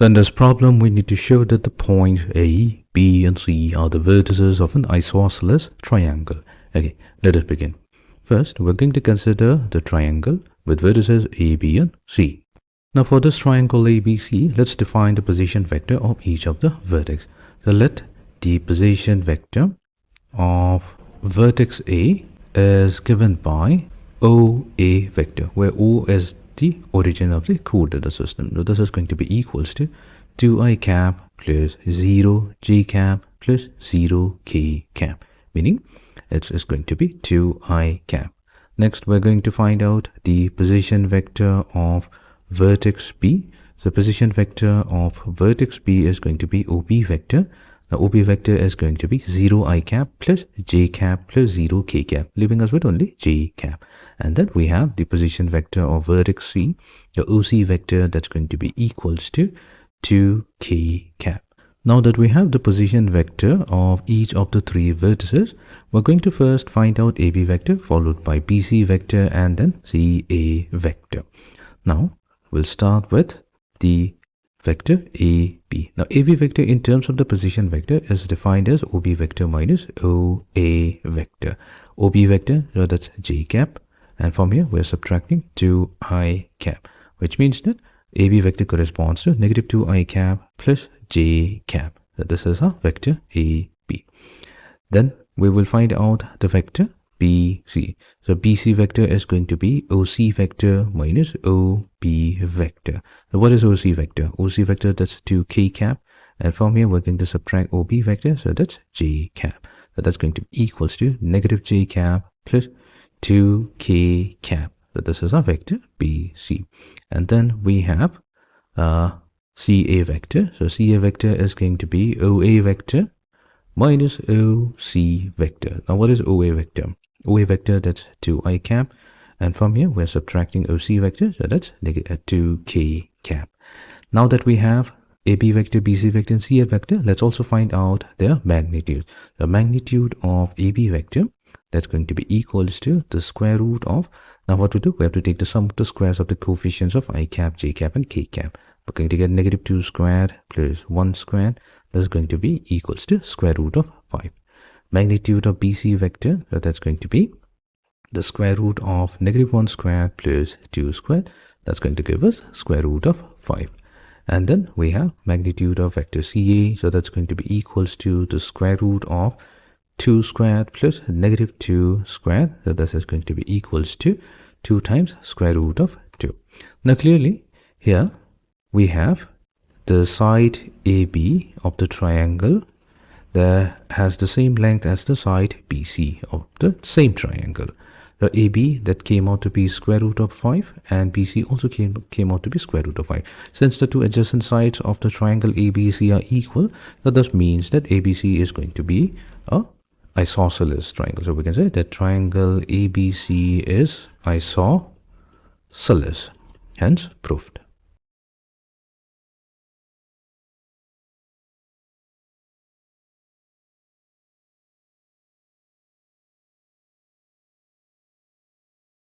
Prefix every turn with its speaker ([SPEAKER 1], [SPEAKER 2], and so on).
[SPEAKER 1] In this problem, we need to show that the points A, B, and C are the vertices of an isosceles triangle. Okay, let us begin. First, we're going to consider the triangle with vertices A, B, and C. Now, for this triangle ABC, let's define the position vector of each of the vertex. So, let the position vector of vertex A is given by OA vector, where O is the origin of the coordinate system. So this is going to be equals to 2i cap plus 0j cap plus 0k cap, meaning it's going to be 2i cap. Next, we're going to find out the position vector of vertex B. So position vector of vertex B is going to be OB vector. The OB vector is going to be 0i cap plus j cap plus 0k cap, leaving us with only j cap. And then we have the position vector of vertex C, the OC vector, that's going to be equals to 2k cap. Now that we have the position vector of each of the three vertices, we're going to first find out AB vector, followed by BC vector, and then CA vector. Now we'll start with the vector AB. Now AB vector in terms of the position vector is defined as OB vector minus OA vector. OB vector, so that's j cap, and from here we're subtracting 2i cap, which means that AB vector corresponds to negative 2i cap plus j cap. So this is our vector AB. Then we will find out the vector BC. So BC vector is going to be OC vector minus OB vector. So what is OC vector? OC vector, that's 2k cap, and from here we're going to subtract OB vector, so that's j cap. So that's going to be equals to negative j cap plus 2k cap. So this is our vector BC. And then we have CA vector. So CA vector is going to be OA vector minus OC vector. Now what is OA vector? OA vector, that's 2i cap, and from here we're subtracting OC vector, so that's negative 2k cap. Now that we have AB vector, BC vector, and CA vector, let's also find out their magnitude. The magnitude of AB vector, that's going to be equals to the square root of, now what we do, we have to take the sum of the squares of the coefficients of I cap, J cap, and K cap. We're going to get negative 2 squared plus 1 squared. That's going to be equals to square root of 5. Magnitude of BC vector, so that's going to be the square root of negative 1 squared plus 2 squared. That's going to give us square root of 5. And then we have magnitude of vector CA, so that's going to be equals to the square root of 2 squared plus negative 2 squared. So this is going to be equals to 2 times square root of 2. Now clearly here we have the side AB of the triangle that has the same length as the side BC of the same triangle. The AB that came out to be square root of 5, and BC also came out to be square root of 5. Since the two adjacent sides of the triangle ABC are equal, that thus means that ABC is going to be a isosceles triangle. So we can say that triangle ABC is isosceles, hence proved.